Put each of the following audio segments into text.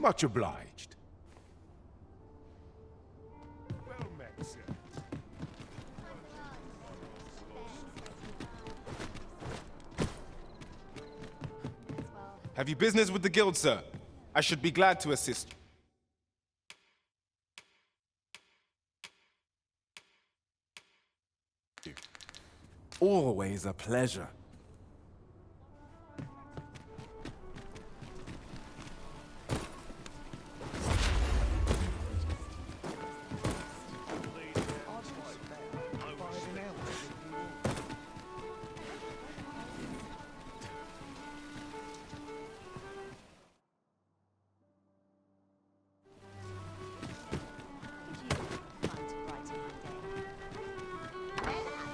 Much obliged. Well met, sir. Have you business with the guild, sir? I should be glad to assist you. Always a pleasure.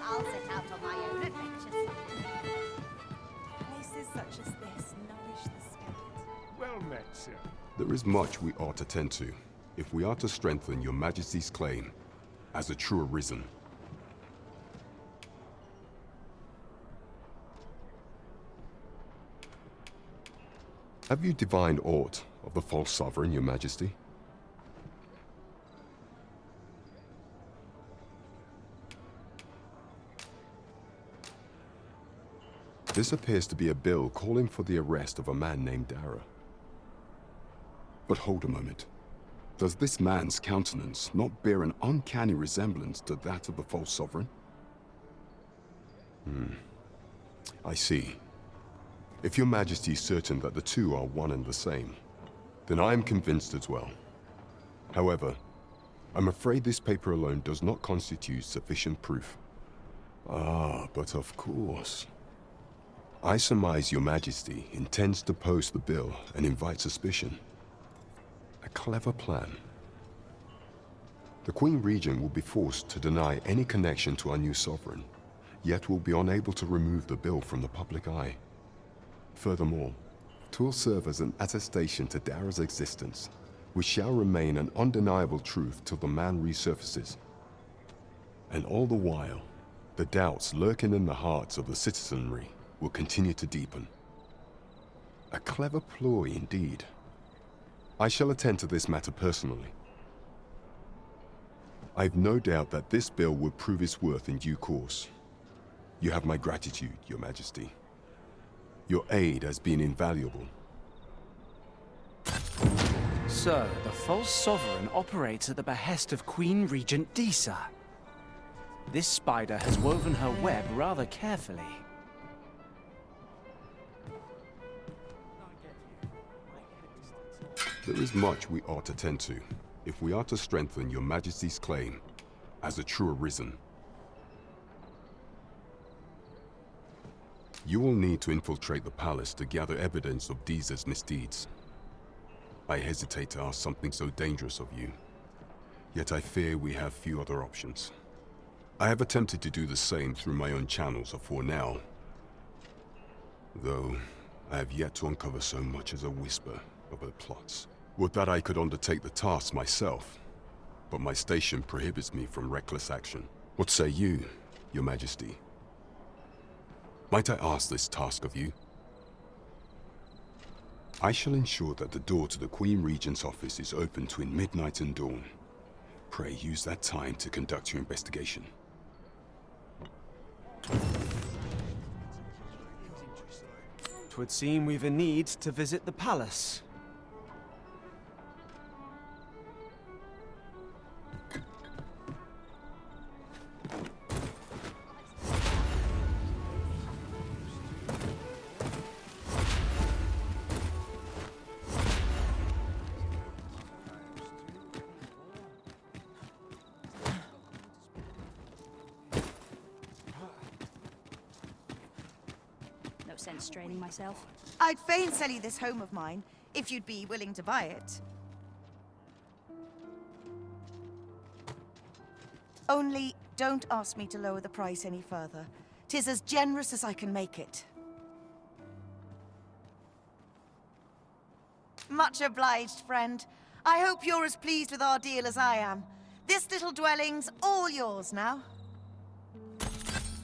I'll set out on my own adventures. Places such as this nourish the spirit. Well met, sir. There is much we ought to tend to, if we are to strengthen your Majesty's claim as a true Arisen. Have you divined aught of the False Sovereign, your Majesty? This appears to be a bill calling for the arrest of a man named Dara. But hold a moment. Does this man's countenance not bear an uncanny resemblance to that of the False Sovereign? I see. If your Majesty is certain that the two are one and the same, then I am convinced as well. However, I'm afraid this paper alone does not constitute sufficient proof. Ah, but of course. I surmise your Majesty intends to post the bill and invite suspicion. A clever plan. The Queen Regent will be forced to deny any connection to our new sovereign, yet will be unable to remove the bill from the public eye. Furthermore, 'twill serve as an attestation to Dara's existence, which shall remain an undeniable truth till the man resurfaces. And all the while, the doubts lurking in the hearts of the citizenry will continue to deepen. A clever ploy indeed. I shall attend to this matter personally. I've no doubt that this bill will prove its worth in due course. You have my gratitude, your Majesty. Your aid has been invaluable. So, the False Sovereign operates at the behest of Queen Regent Disa. This spider has woven her web rather carefully. There is much we ought to tend to, if we are to strengthen your Majesty's claim as a true Arisen. You will need to infiltrate the palace to gather evidence of Disa's misdeeds. I hesitate to ask something so dangerous of you, yet I fear we have few other options. I have attempted to do the same through my own channels afore now, though I have yet to uncover so much as a whisper of her plots. Would that I could undertake the task myself, but my station prohibits me from reckless action. What say you, your Majesty? Might I ask this task of you? I shall ensure that the door to the Queen Regent's office is open between midnight and dawn. Pray use that time to conduct your investigation. 'Twould seem we've a need to visit the palace. No sense straining myself. I'd fain sell you this home of mine, if you'd be willing to buy it. Only, don't ask me to lower the price any further. 'Tis as generous as I can make it. Much obliged, friend. I hope you're as pleased with our deal as I am. This little dwelling's all yours now.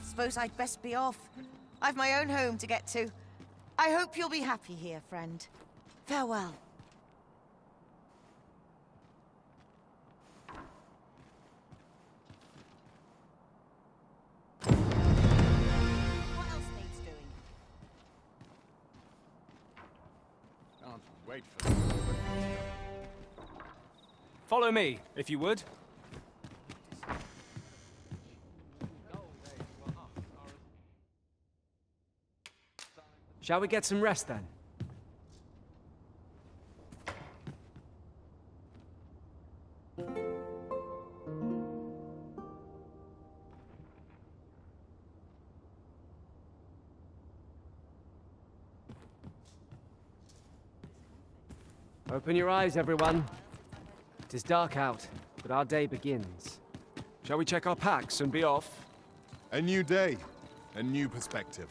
Suppose I'd best be off. I've my own home to get to. I hope you'll be happy here, friend. Farewell. wait for them. Follow me, if you would. Shall we get some rest then? Open your eyes, everyone. It is dark out, but our day begins. Shall we check our packs and be off? A new day, a new perspective.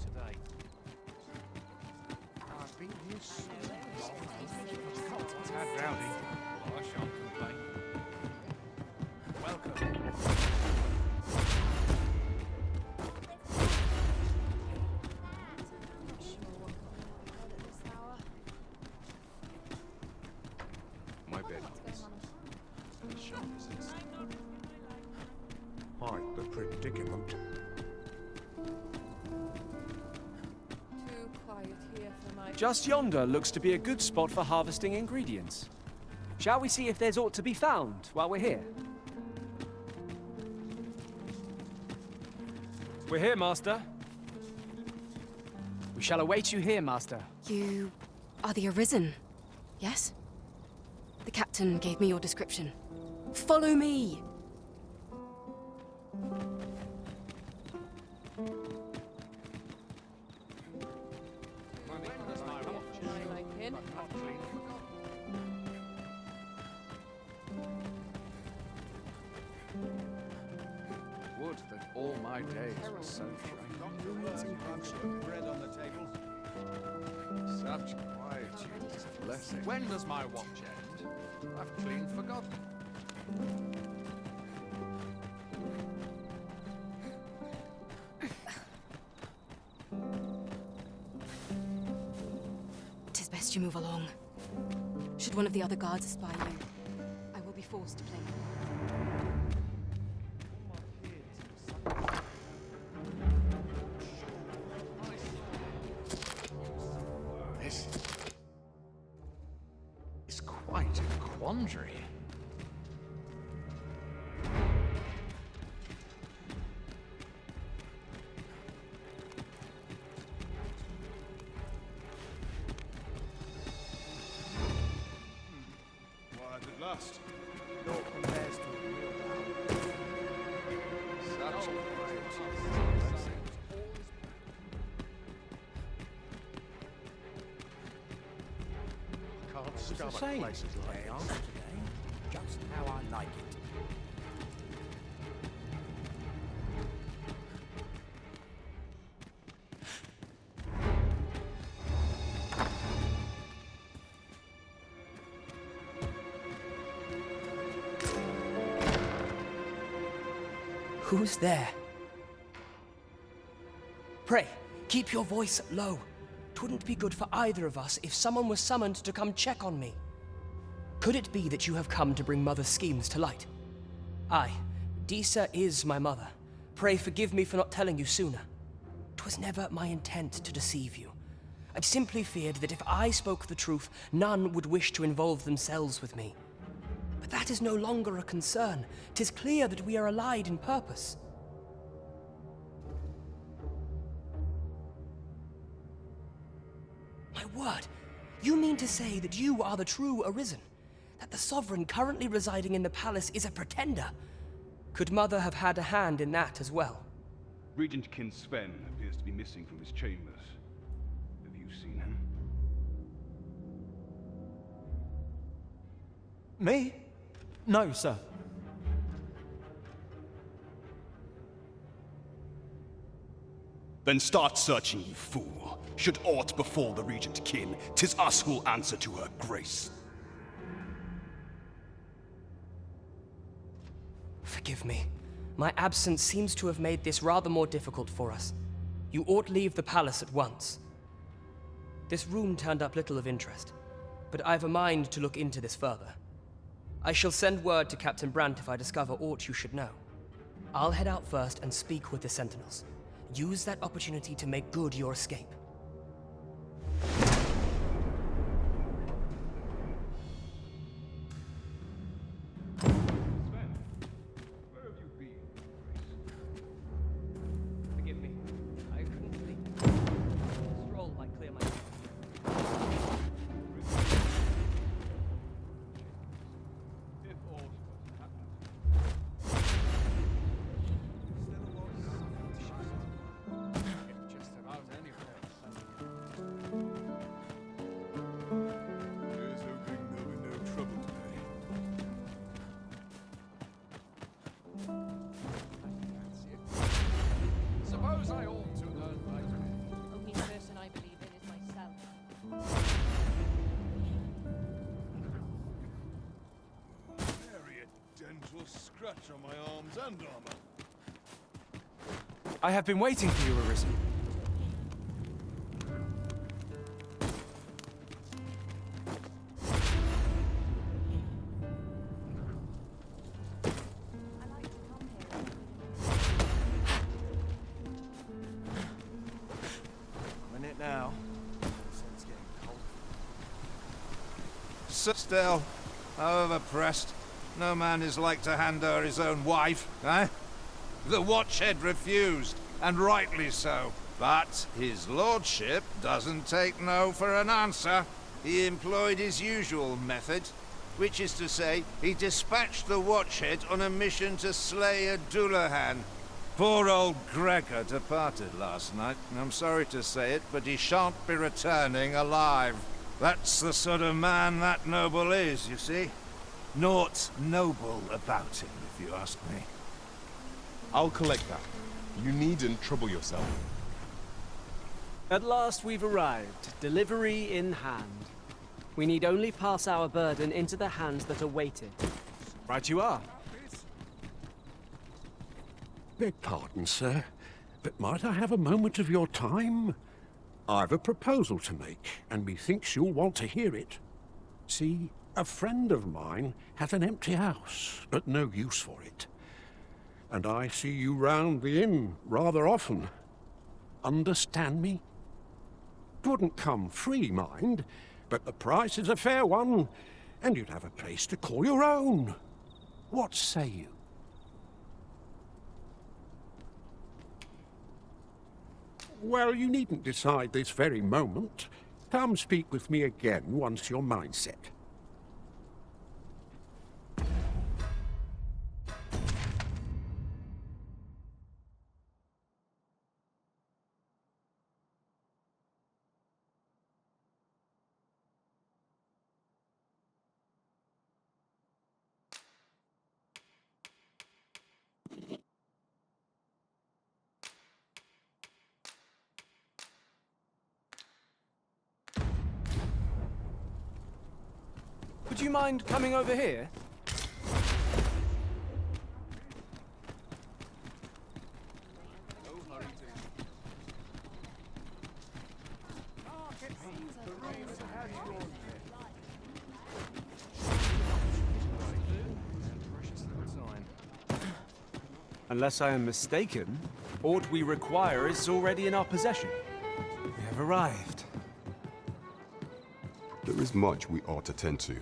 Today. I've been here so long. Tad rowdy. I shan't complain. Welcome. My bed. Sharp as this. Quite the predicament. Too quiet here for my... Just yonder looks to be a good spot for harvesting ingredients. Shall we see if there's aught to be found while we're here? We're here, Master. We shall await you here, Master. You are the Arisen, yes? The captain gave me your description. Follow me! Would that all my days were so short. Bread on the table. Such quietude is a blessing. When does my watch end? I've clean forgotten. Tis best you move along. Should one of the other guards espy you, I will be forced to play. This is quite a quandary. Wired at last. Naught compares to a real battle. Such a quietude is a blessing. Can't stomach same. places like this. Just how I like it. Who's there? Pray, keep your voice low. 'Twouldn't be good for either of us if someone was summoned to come check on me. Could it be that you have come to bring Mother's schemes to light? Aye, Disa is my mother. Pray forgive me for not telling you sooner. 'Twas never my intent to deceive you. I'd simply feared that if I spoke the truth, none would wish to involve themselves with me. But that is no longer a concern. 'Tis clear that we are allied in purpose. My word, you mean to say that you are the true Arisen? That the Sovereign currently residing in the palace is a pretender? Could Mother have had a hand in that as well? Regent Kin Sven appears to be missing from his chambers. Have you seen him? Me? No, sir. Then start searching, you fool. Should aught befall the Regent Kin, 'tis us who'll answer to her grace. Forgive me. My absence seems to have made this rather more difficult for us. You ought leave the palace at once. This room turned up little of interest, but I've a mind to look into this further. I shall send word to Captain Brant if I discover aught you should know. I'll head out first and speak with the Sentinels. Use that opportunity to make good your escape. Forgive me. I couldn't sleep. A stroll might clear my mind. If aught was to happen. Just about anywhere. Here's hoping there'll be no trouble today. Suppose I ought to earn my pay. Only person I believe in is myself. Nary a dent or scratch on my arms and armor. I have been waiting for you, Arisen. I'm in it now. Sit still. However pressed, no man is like to hand her his own wife, eh? The Watchhead refused, and rightly so. But his lordship doesn't take no for an answer. He employed his usual method, which is to say, he dispatched the Watchhead on a mission to slay a Dullahan. Poor old Gregor departed last night. I'm sorry to say it, but he shan't be returning alive. That's the sort of man that noble is, you see. Naught noble about him, if you ask me. I'll collect that. You needn't trouble yourself. At last we've arrived, delivery in hand. We need only pass our burden into the hands that await it. Right you are. Beg pardon, sir, but might I have a moment of your time? I've a proposal to make, and methinks you'll want to hear it. See, a friend of mine hath an empty house, but no use for it. And I see you round the inn rather often. Understand me? 'Twouldn't come free, mind, but the price is a fair one, and you'd have a place to call your own. What say you? Well, you needn't decide this very moment. Come speak with me again once your mind's set. Would you mind coming over here? Unless I am mistaken, aught we require is already in our possession. We have arrived. There is much we ought to tend to,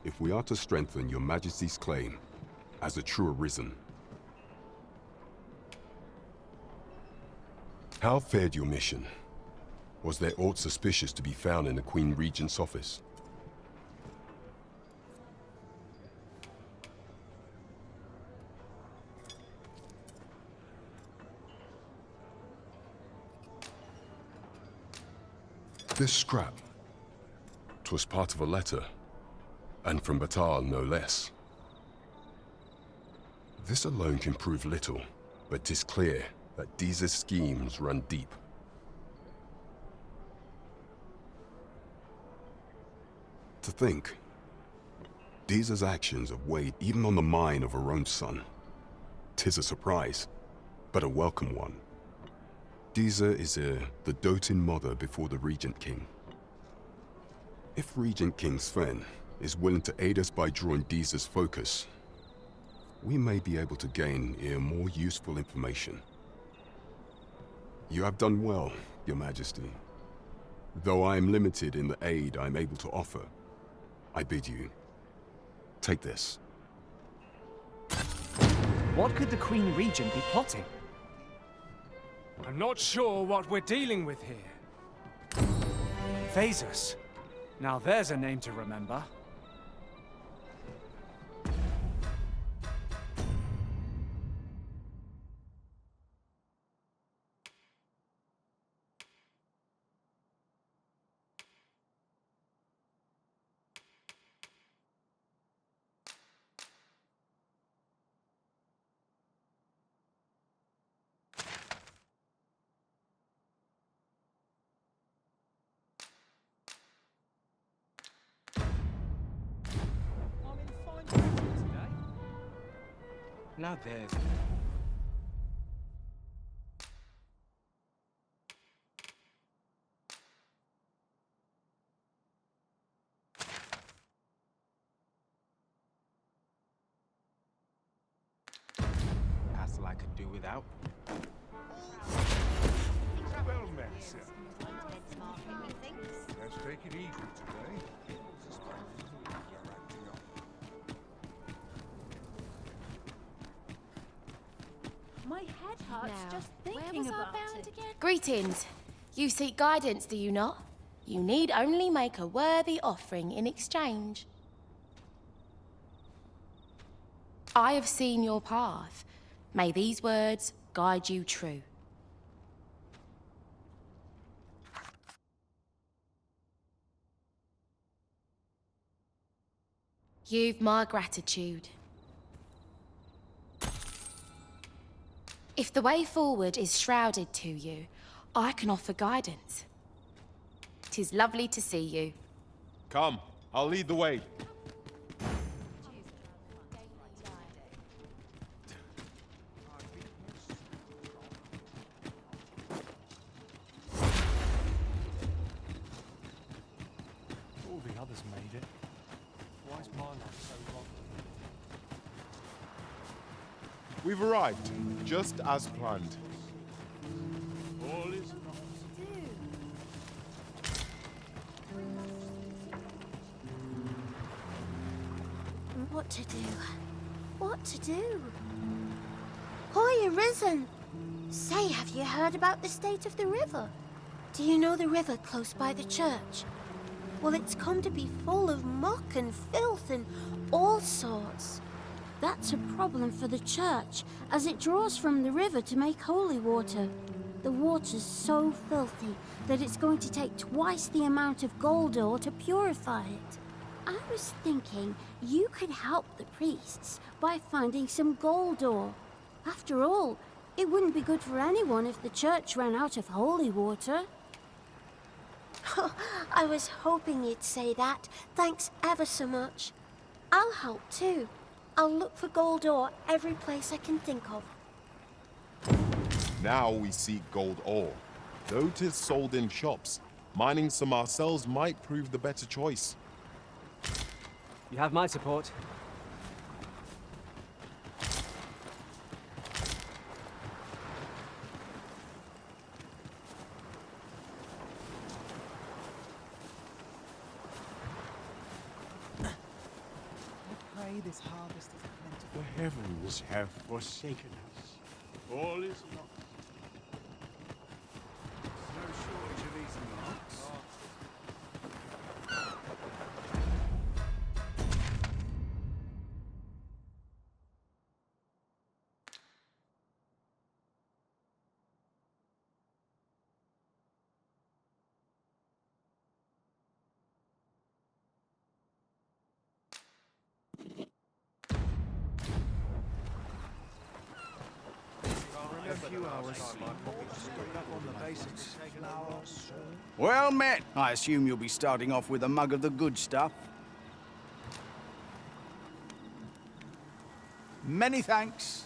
if we are to strengthen your Majesty's claim as a true Arisen. How fared your mission? Was there aught suspicious to be found in the Queen Regent's office? This scrap. 'Twas part of a letter, and from Batal no less. This alone can prove little, but 'tis clear that Disa's schemes run deep. To think, Disa's actions have weighed even on the mind of her own son. 'Tis a surprise, but a welcome one. Disa is the doting mother before the Regent King. If Regent King Sven is willing to aid us by drawing Disa's focus, we may be able to gain more useful information. You have done well, Your Majesty. Though I am limited in the aid I am able to offer, I bid you, take this. What could the Queen Regent be plotting? I'm not sure what we're dealing with here. Phasus. Now there's a name to remember. Now there's... Castle I could do without. Well met, sir. Let's take it easy today. My head hurts just thinking was our about bound it. Greetings. You seek guidance, do you not? You need only make a worthy offering in exchange. I have seen your path. May these words guide you true. You've my gratitude. If the way forward is shrouded to you, I can offer guidance. 'Tis lovely to see you. Come, I'll lead the way. All the others made it. Why is mine not so long? We've arrived, just as planned. All is What to do? What to do? Hoy, Arisen! Say, have you heard about the state of the river? Do you know the river close by the church? Well, it's come to be full of muck and filth and all sorts. That's a problem for the church, as it draws from the river to make holy water. The water's so filthy that it's going to take twice the amount of gold ore to purify it. I was thinking you could help the priests by finding some gold ore. After all, it wouldn't be good for anyone if the church ran out of holy water. I was hoping you'd say that. Thanks ever so much. I'll help too. I'll look for gold ore every place I can think of. Now we seek gold ore. Though 'tis sold in shops, mining some ourselves might prove the better choice. You have my support. this harvest of plentiful. The heavens have forsaken us. All is lost. No shortage of these knocks. Well met. I assume you'll be starting off with a mug of the good stuff. Many thanks.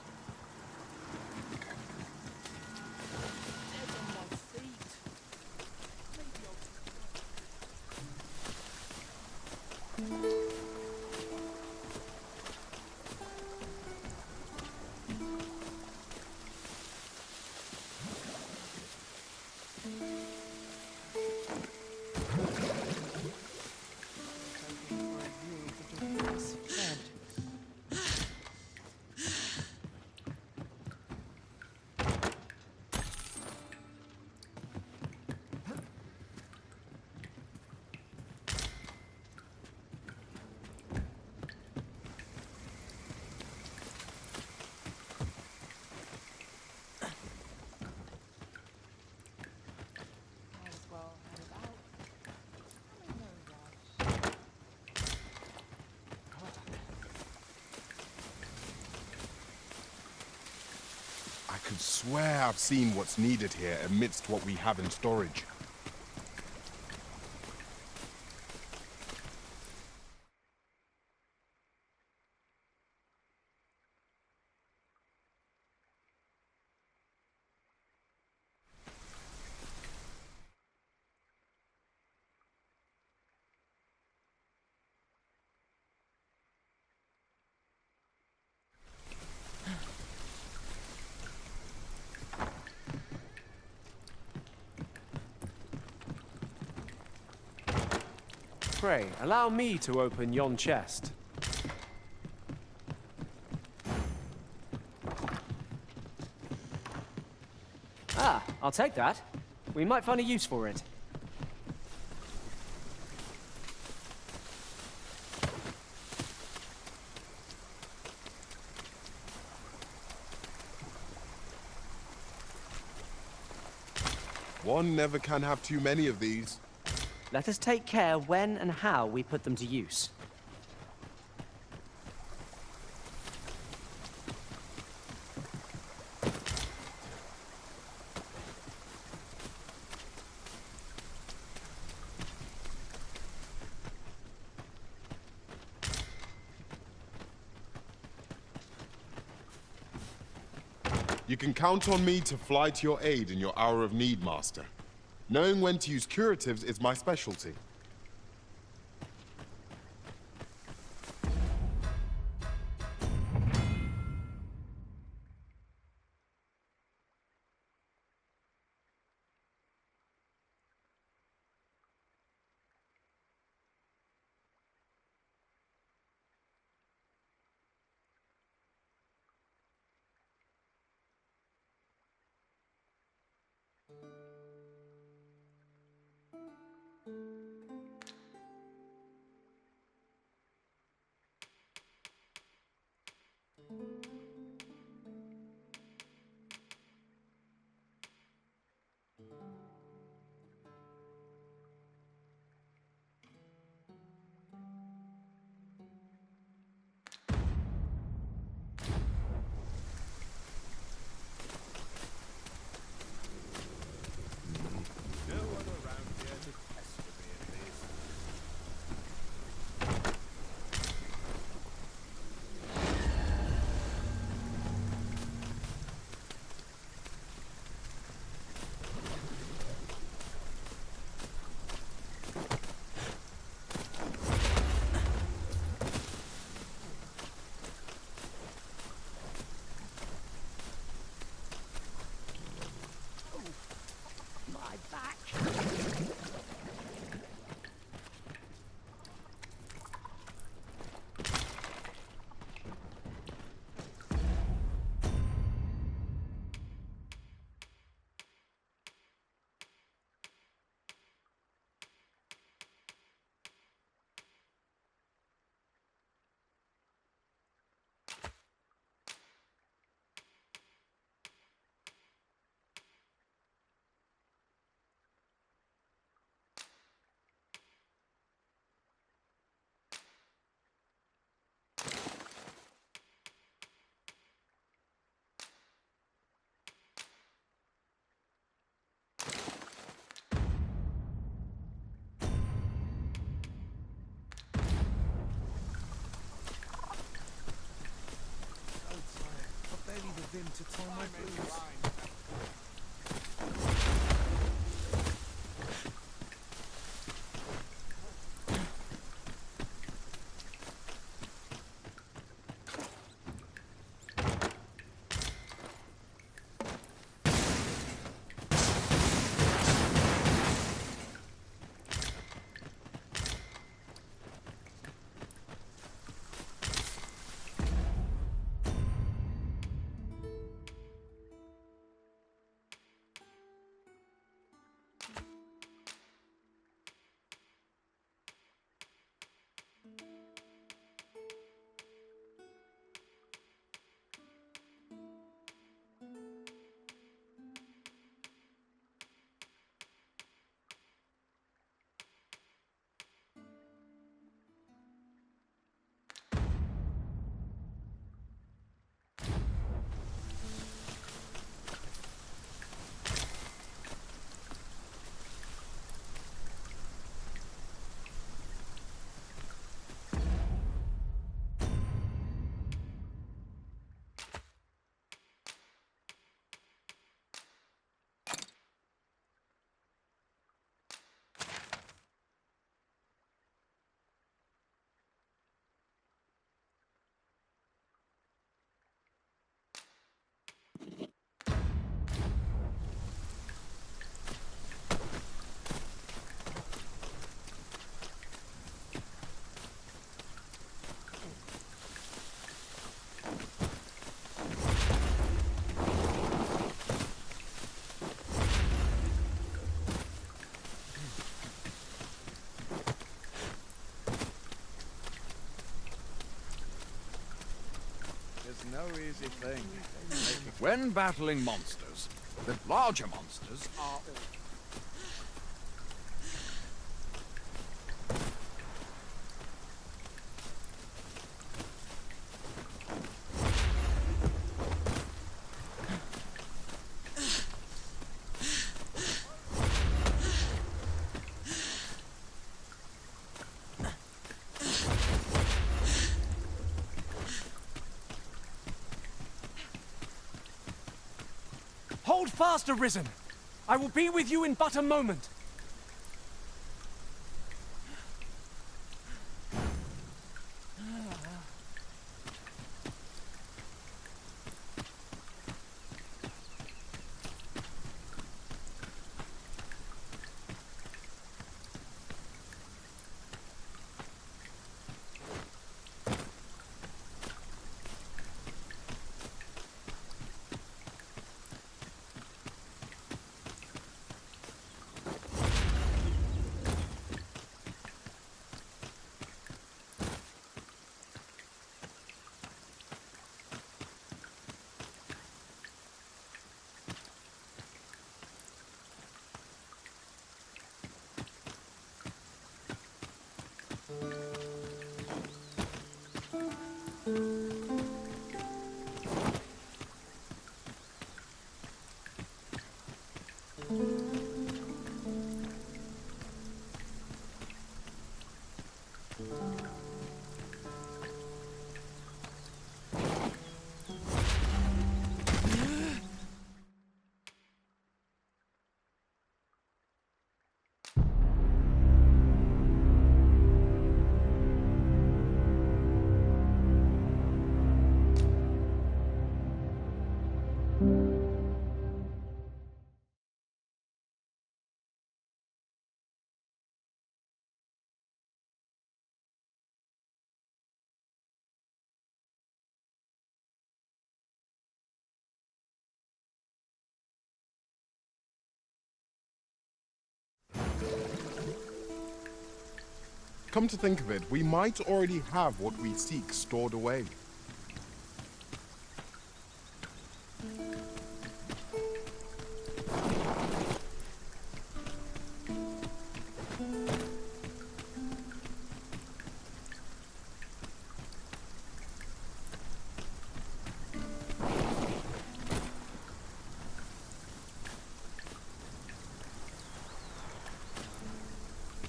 I could swear I've seen what's needed here amidst what we have in storage. Pray, allow me to open yon chest. Ah, I'll take that. We might find a use for it. One never can have too many of these. Let us take care when and how we put them to use. You can count on me to fly to your aid in your hour of need, Master. Knowing when to use curatives is my specialty. intertwine my blues. No easy thing. When battling monsters, the larger monsters are... Hold fast, Arisen! I will be with you in but a moment. Come to think of it, we might already have what we seek stored away.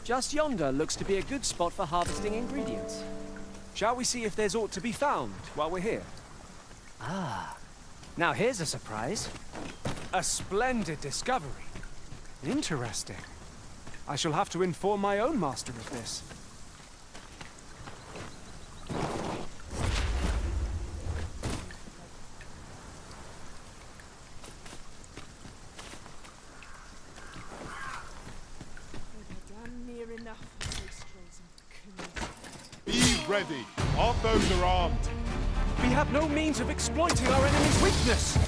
Just yonder looks to be a good spot for harvesting ingredients. Shall we see if there's aught to be found while we're here? Ah, Now here's a surprise. A splendid discovery. Interesting. I shall have to inform my own master of this. Be ready. Our foes are armed. We have no means of exploiting our enemy's weakness.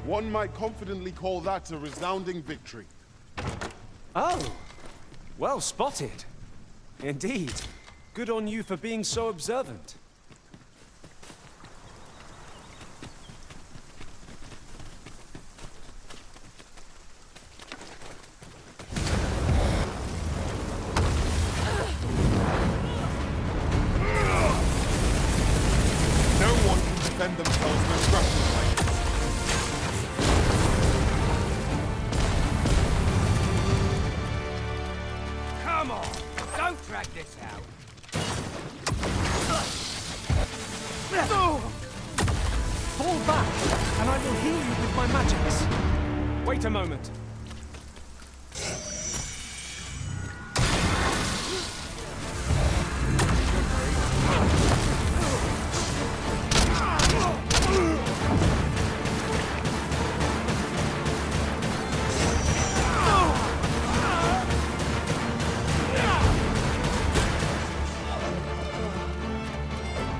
One might confidently call that a resounding victory. Oh, well spotted. Indeed. Good on you for being so observant. No one can defend themselves with grapple like this. Come on, don't drag this out. Fall back, and I will heal you with my magics. Wait a moment.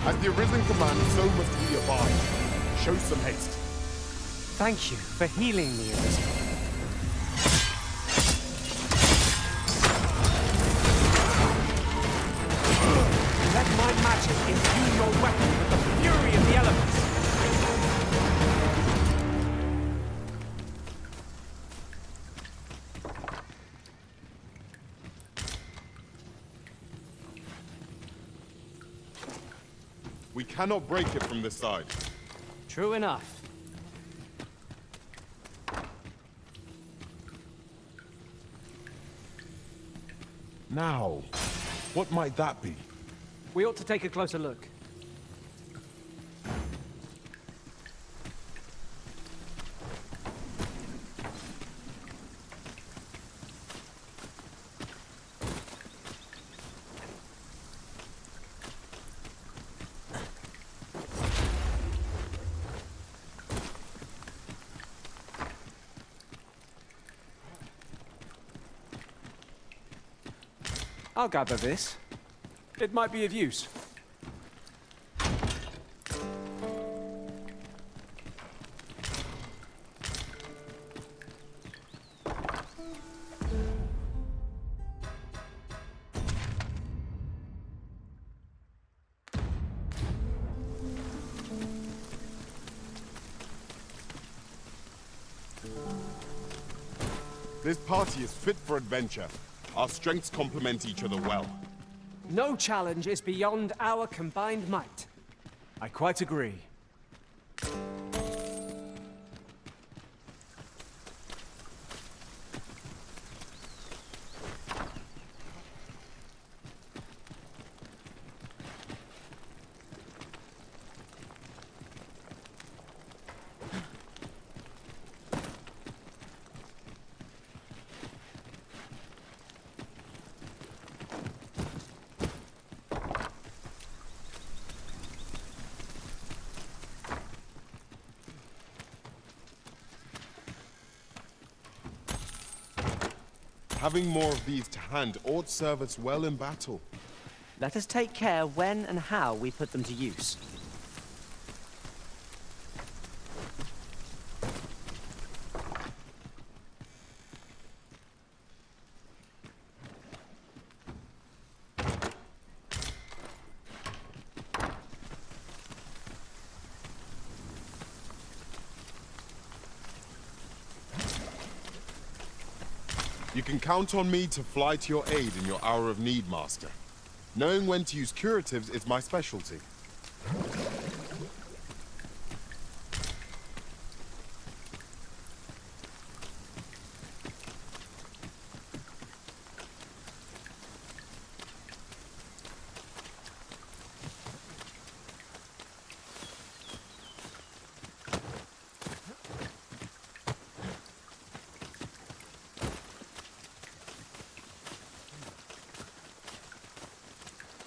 As the Arisen commands, so must we abide. Show some haste. Thank you for healing me, Arisen. Let my magic imbue your weapon with the fury of the elements. We cannot break it from this side. True enough. Now, what might that be? We ought to take a closer look. I'll gather this. It might be of use. This party is fit for adventure. Our strengths complement each other well. No challenge is beyond our combined might. I quite agree. Having more of these to hand ought serve us well in battle. Let us take care when and how we put them to use. You can count on me to fly to your aid in your hour of need, Master. Knowing when to use curatives is my specialty.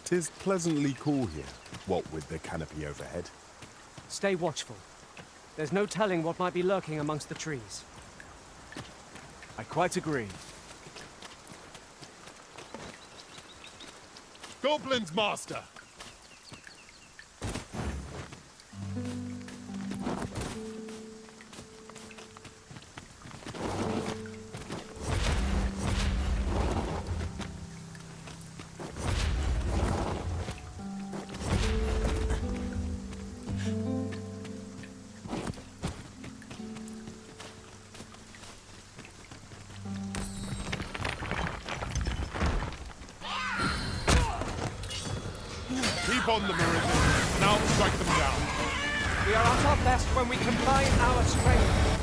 Tis pleasantly cool here, what with the canopy overhead. Stay watchful. There's no telling what might be lurking amongst the trees. I quite agree. Goblins, Master! Keep on the Meridian. Now strike them down. We are at our best when we combine our strength.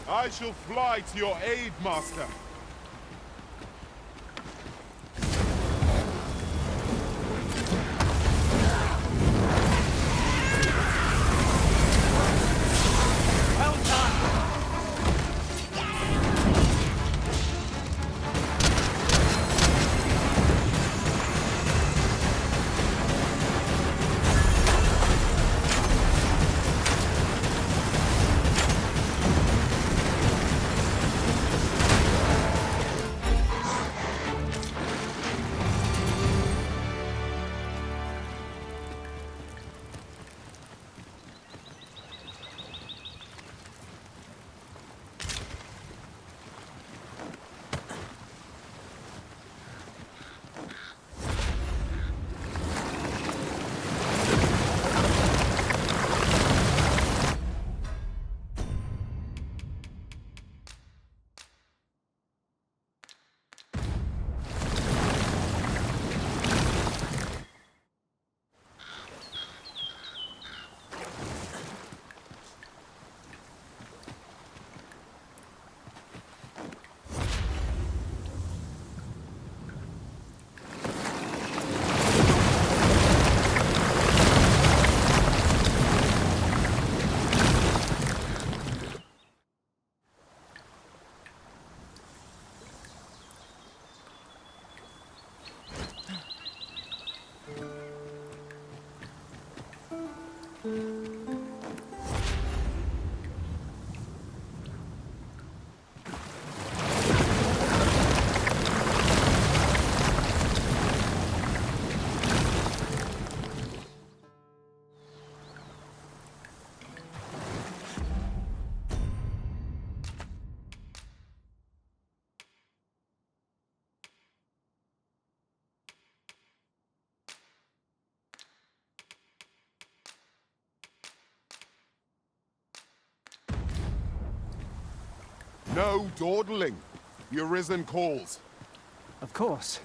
I shall fly to your aid, Master. No dawdling. The Arisen calls. Of course.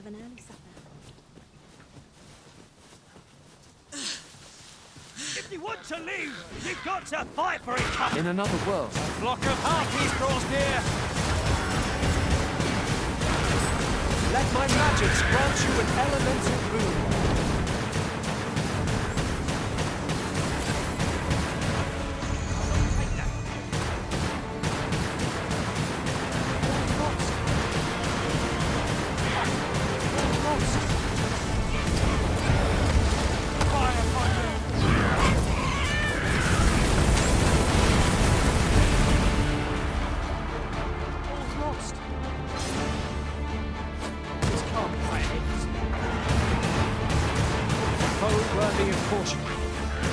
have an early supper. If you want to leave, you've got to fight for it! In another world, A flock of harpies draws near! let my magics grant you an elemental boon.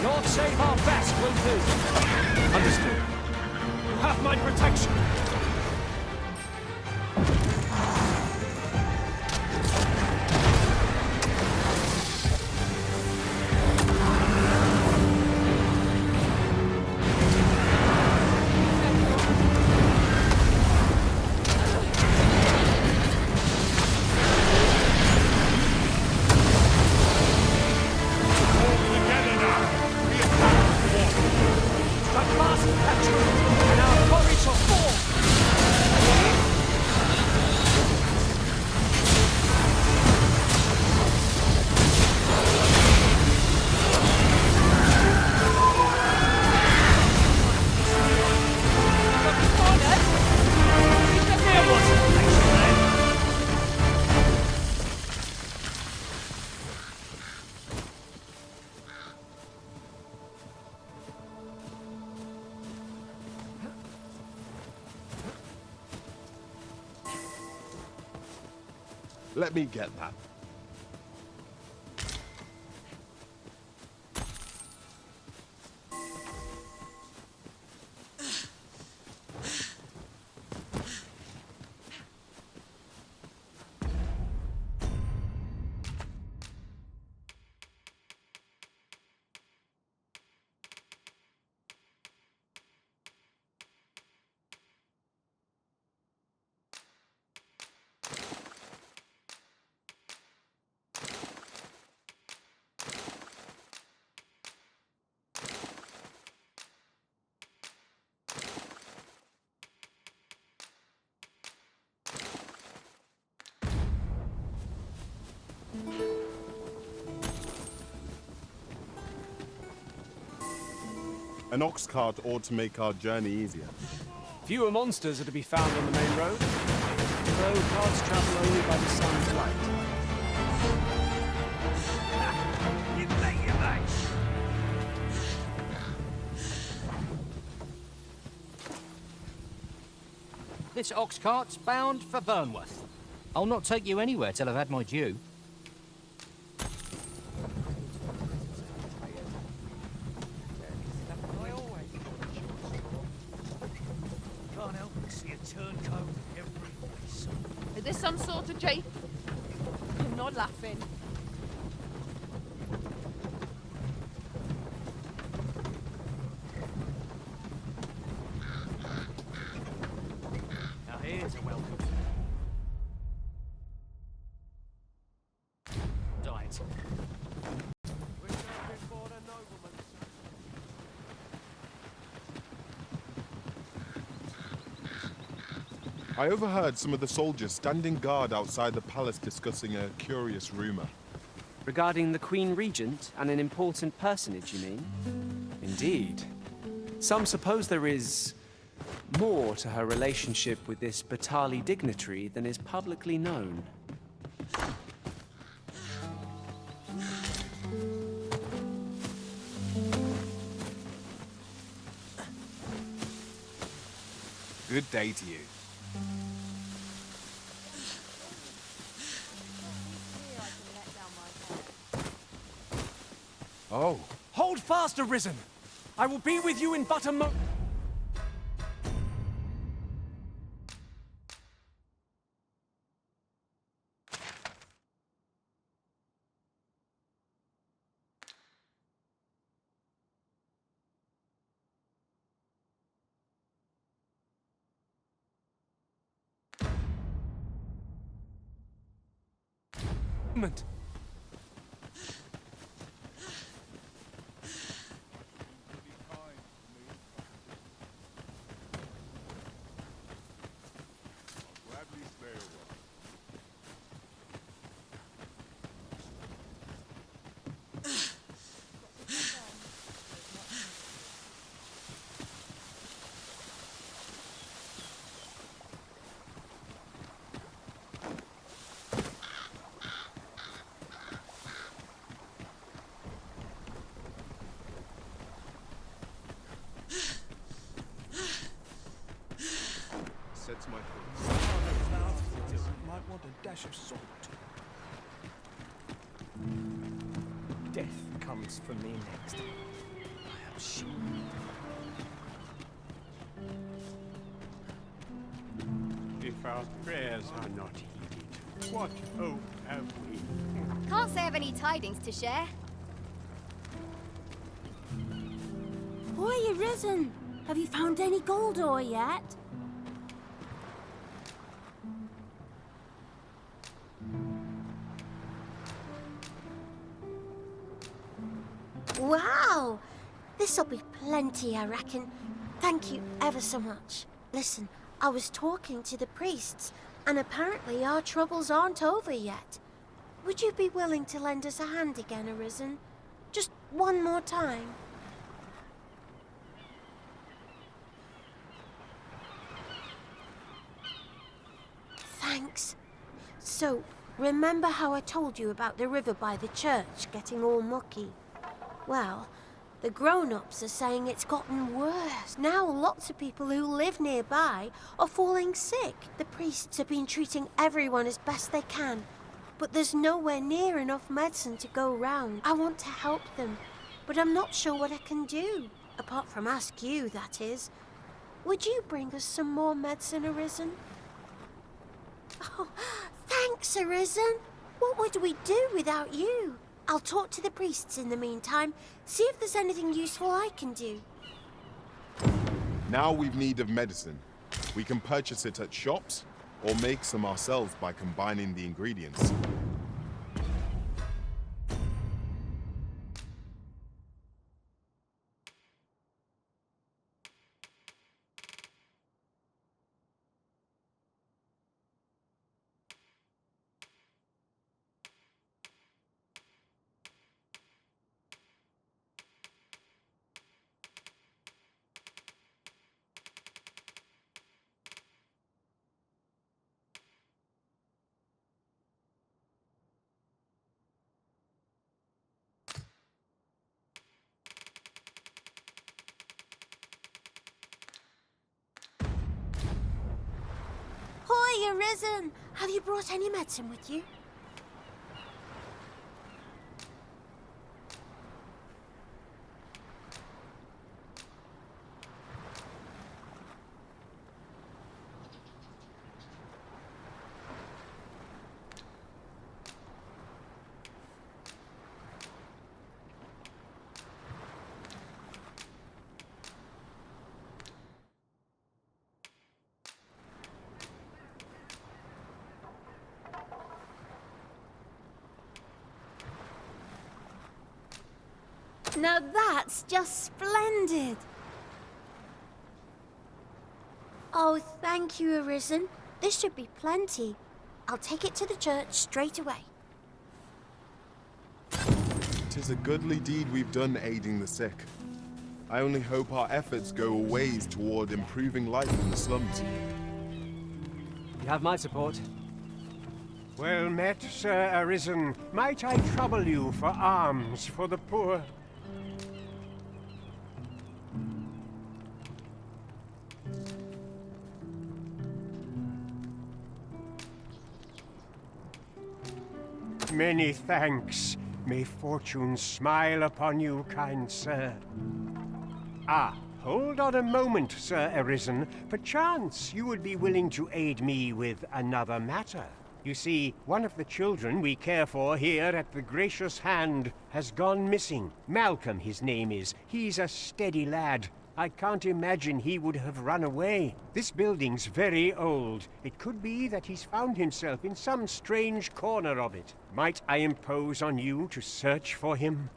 Lord save our best will do. Understood. You have my protection. Let me get that. An ox cart ought to make our journey easier. Fewer monsters are to be found on the main road, although carts travel only by the sun's light. This ox cart's bound for Burnworth. I'll not take you anywhere till I've had my due. Can't help but see a turncoat every place. Is this some sort of jape? You're not laughing. Now here's a welcome. Diet. I overheard some of the soldiers standing guard outside the palace discussing a curious rumor. Regarding the Queen Regent and an important personage, you mean? Indeed. Some suppose there is more to her relationship with this Batali dignitary than is publicly known. Good day to you. Oh. Hold fast, Arisen! I will be with you in but a mo— movement. Sets my thoughts. Might want a dash of salt. Death comes for me next. I am sure. If our prayers are not heeded, what hope have we? Can't say I've any tidings to share. Oi, Arisen! Have you found any gold ore yet? Wow! This'll be plenty, I reckon. Thank you ever so much. Listen, I was talking to the priests, and apparently our troubles aren't over yet. Would you be willing to lend us a hand again, Arisen? Just one more time? Thanks. So, remember how I told you about the river by the church getting all mucky? Well, the grown-ups are saying it's gotten worse. Now lots of people who live nearby are falling sick. The priests have been treating everyone as best they can, but there's nowhere near enough medicine to go round. I want to help them, but I'm not sure what I can do. Apart from ask you, that is. Would you bring us some more medicine, Arisen? Oh, thanks, Arisen. What would we do without you? I'll talk to the priests in the meantime, see if there's anything useful I can do. Now we've need of medicine. We can purchase it at shops, or make some ourselves by combining the ingredients. Hoy, Arisen! Have you brought any medicine with you? Now that's just splendid! Oh, thank you, Arisen. This should be plenty. I'll take it to the church straight away. 'Tis a goodly deed we've done aiding the sick. I only hope our efforts go a ways toward improving life in the slums. You have my support. Well met, Sir Arisen. Might I trouble you for alms for the poor? Many thanks. May fortune smile upon you, kind sir. Ah, hold on a moment, Sir Arisen. Perchance you would be willing to aid me with another matter. You see, one of the children we care for here at the Gracious Hand has gone missing. Malcolm, his name is. He's a steady lad. I can't imagine he would have run away. This building's very old. It could be that he's found himself in some strange corner of it. Might I impose on you to search for him?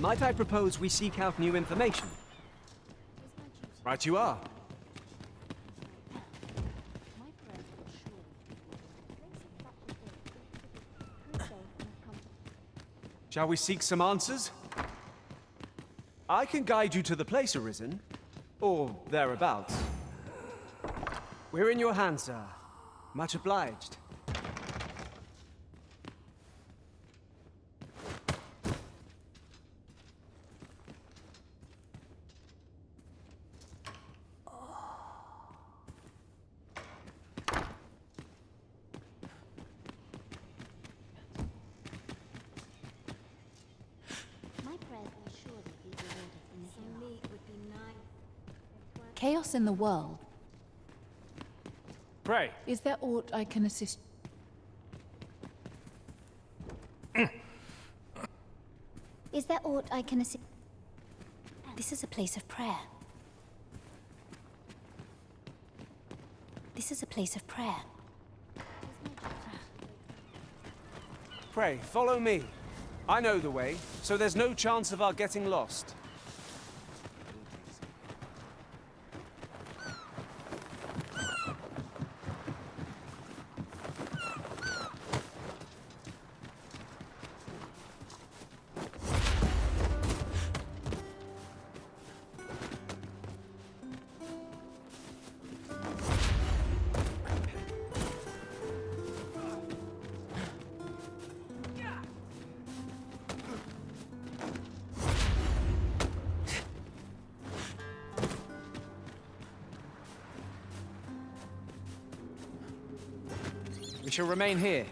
Might I propose we seek out new information? Right you are. Shall we seek some answers? I can guide you to the place, Arisen. Or thereabouts. We're in your hands, sir. Much obliged. Chaos in the world. Pray. Is there aught I can assist? Is there aught I can assist? This is a place of prayer. This is a place of prayer. Pray, follow me. I know the way, so there's no chance of our getting lost. We shall remain here.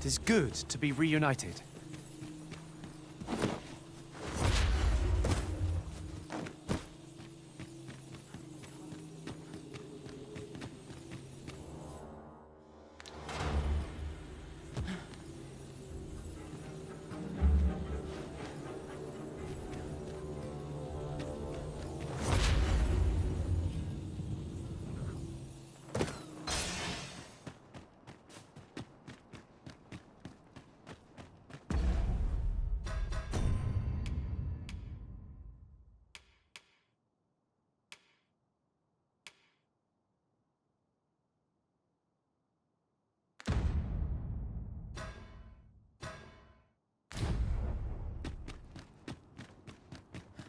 It is good to be reunited.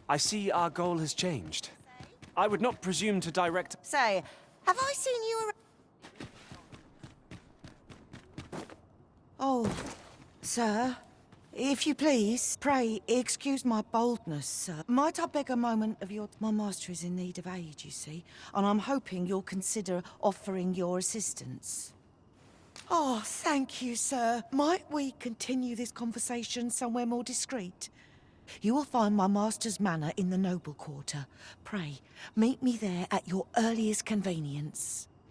I see our goal has changed. I would not presume to direct... Say, have I seen you around? Oh, sir, if you please, pray excuse my boldness, sir. Might I beg a moment of your... My master is in need of aid, you see, and I'm hoping you'll consider offering your assistance. Oh, thank you, sir. Might we continue this conversation somewhere more discreet? You will find my master's manor in the noble quarter. Pray, meet me there at your earliest convenience.